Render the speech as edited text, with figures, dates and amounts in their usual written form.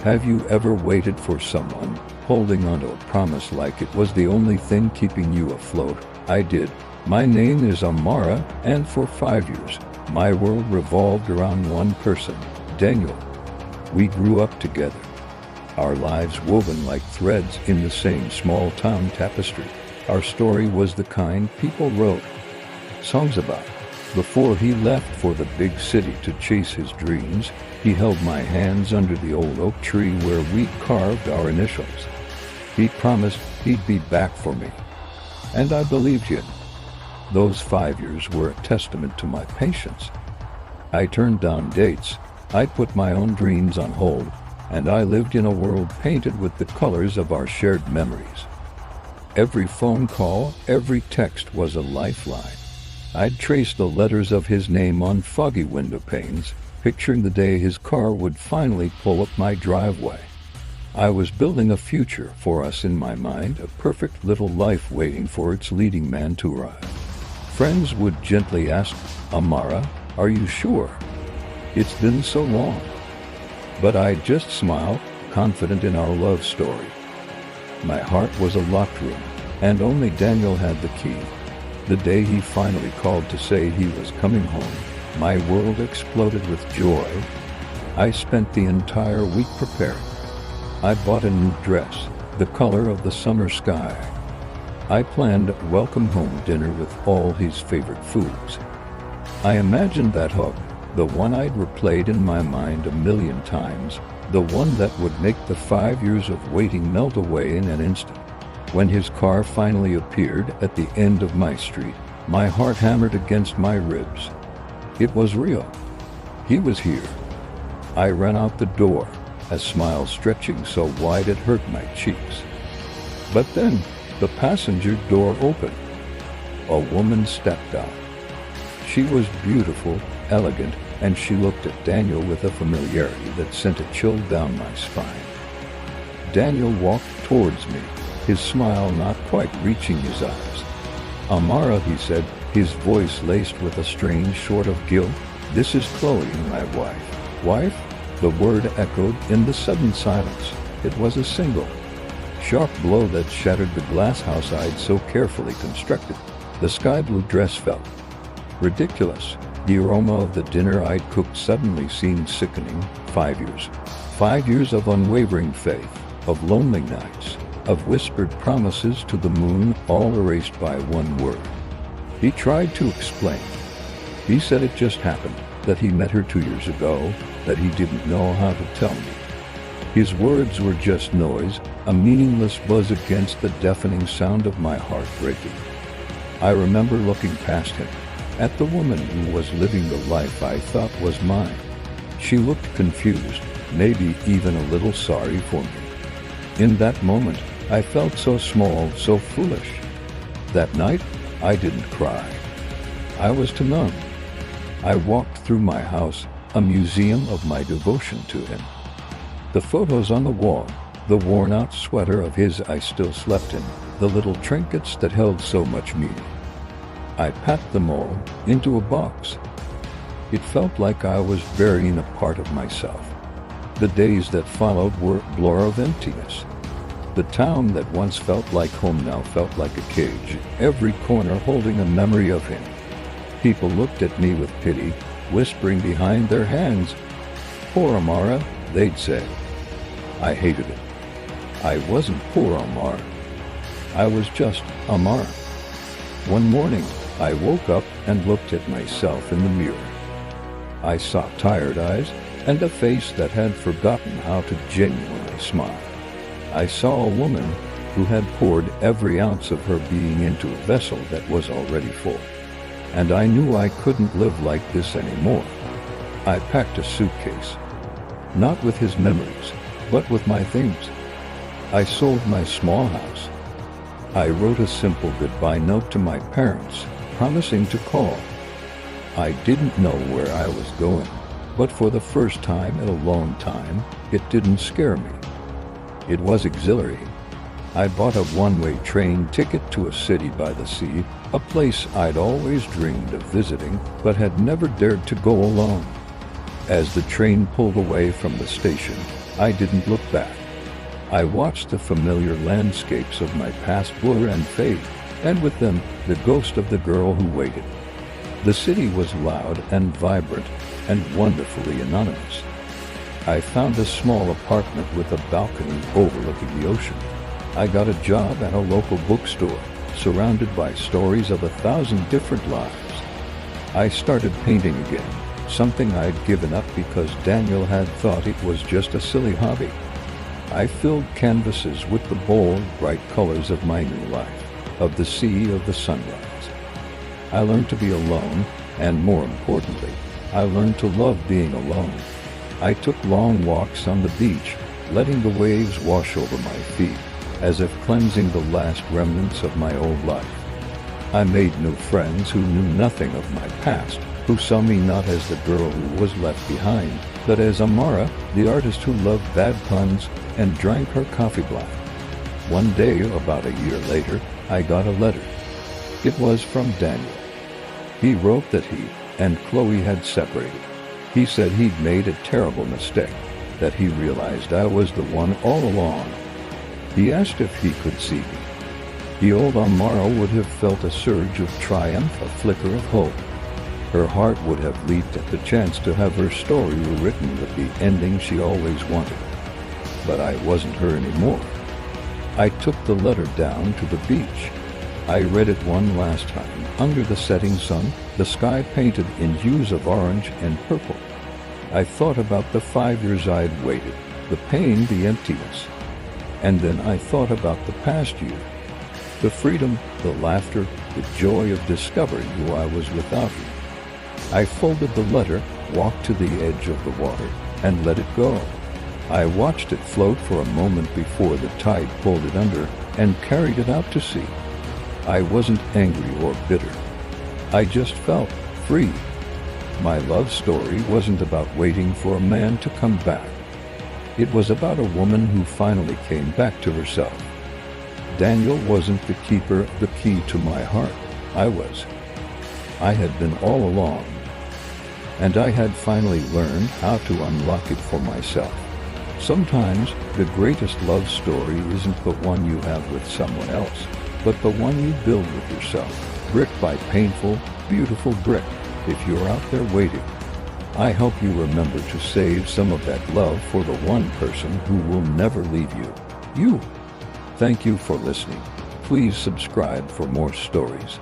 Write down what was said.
Have you ever waited for someone, holding onto a promise like it was the only thing keeping you afloat? I did. My name is Amara, and for 5 years, my world revolved around one person, Daniel. We grew up together, our lives woven like threads in the same small-town tapestry. Our story was the kind people wrote songs about. Before he left for the big city to chase his dreams, he held my hands under the old oak tree where we carved our initials. He promised he'd be back for me, and I believed him. Those 5 years were a testament to my patience. I turned down dates, I put my own dreams on hold, and I lived in a world painted with the colors of our shared memories. Every phone call, every text was a lifeline. I'd trace the letters of his name on foggy window panes, picturing the day his car would finally pull up my driveway. I was building a future for us in my mind, a perfect little life waiting for its leading man to arrive. Friends would gently ask, "Amara, are you sure? It's been so long." But I'd just smile, confident in our love story. My heart was a locked room, and only Daniel had the key. The day he finally called to say he was coming home, my world exploded with joy. I spent the entire week preparing. I bought a new dress, the color of the summer sky. I planned a welcome-home dinner with all his favorite foods. I imagined that hug, the one I'd replayed in my mind a million times, the one that would make the 5 years of waiting melt away in an instant. When his car finally appeared at the end of my street, my heart hammered against my ribs. It was real. He was here. I ran out the door, a smile stretching so wide it hurt my cheeks. But then, the passenger door opened. A woman stepped out. She was beautiful, elegant, and she looked at Daniel with a familiarity that sent a chill down my spine. Daniel walked towards me, his smile not quite reaching his eyes. "Amara," he said, his voice laced with a strange sort of guilt. "This is Chloe, my wife." Wife? The word echoed in the sudden silence. It was a single, sharp blow that shattered the glass house I'd so carefully constructed. The sky blue dress felt ridiculous. The aroma of the dinner I'd cooked suddenly seemed sickening. 5 years. 5 years of unwavering faith, of lonely nights, of whispered promises to the moon, all erased by one word. He tried to explain. He said it just happened, that he met her 2 years ago, that he didn't know how to tell me. His words were just noise, a meaningless buzz against the deafening sound of my heart breaking. I remember looking past him, at the woman who was living the life I thought was mine. She looked confused, maybe even a little sorry for me. In that moment, I felt so small, so foolish. That night, I didn't cry. I was too numb. I walked through my house, a museum of my devotion to him. The photos on the wall, the worn-out sweater of his I still slept in, the little trinkets that held so much meaning. I packed them all into a box. It felt like I was burying a part of myself. The days that followed were a blur of emptiness. The town that once felt like home now felt like a cage, every corner holding a memory of him. People looked at me with pity, whispering behind their hands, "Poor Amara," they'd say. I hated it. I wasn't poor Amara. I was just Amara. One morning, I woke up and looked at myself in the mirror. I saw tired eyes and a face that had forgotten how to genuinely smile. I saw a woman who had poured every ounce of her being into a vessel that was already full. And I knew I couldn't live like this anymore. I packed a suitcase, not with his memories, but with my things. I sold my small house. I wrote a simple goodbye note to my parents, promising to call. I didn't know where I was going, but for the first time in a long time, it didn't scare me. It was exhilarating. I bought a one-way train ticket to a city by the sea, a place I'd always dreamed of visiting, but had never dared to go alone. As the train pulled away from the station, I didn't look back. I watched the familiar landscapes of my past blur and fade, and with them, the ghost of the girl who waited. The city was loud and vibrant and wonderfully anonymous. I found a small apartment with a balcony overlooking the ocean. I got a job at a local bookstore, surrounded by stories of 1,000 different lives. I started painting again, something I'd given up because Daniel had thought it was just a silly hobby. I filled canvases with the bold, bright colors of my new life, of the sea, of the sunrise. I learned to be alone, and more importantly, I learned to love being alone. I took long walks on the beach, letting the waves wash over my feet, as if cleansing the last remnants of my old life. I made new friends who knew nothing of my past, who saw me not as the girl who was left behind, but as Amara, the artist who loved bad puns and drank her coffee black. One day, about a year later, I got a letter. It was from Daniel. He wrote that he and Chloe had separated. He said he'd made a terrible mistake, that he realized I was the one all along. He asked if he could see me. The old Amara would have felt a surge of triumph, a flicker of hope. Her heart would have leaped at the chance to have her story rewritten with the ending she always wanted. But I wasn't her anymore. I took the letter down to the beach. I read it one last time, under the setting sun, the sky painted in hues of orange and purple. I thought about the 5 years I'd waited, the pain, the emptiness. And then I thought about the past year, the freedom, the laughter, the joy of discovering who I was without you. I folded the letter, walked to the edge of the water, and let it go. I watched it float for a moment before the tide pulled it under and carried it out to sea. I wasn't angry or bitter. I just felt free. My love story wasn't about waiting for a man to come back. It was about a woman who finally came back to herself. Daniel wasn't the keeper of the key to my heart. I was. I had been all along. And I had finally learned how to unlock it for myself. Sometimes the greatest love story isn't the one you have with someone else, but the one you build with yourself, brick by painful, beautiful brick. If you're out there waiting, I hope you remember to save some of that love for the one person who will never leave you. You. Thank you for listening. Please subscribe for more stories.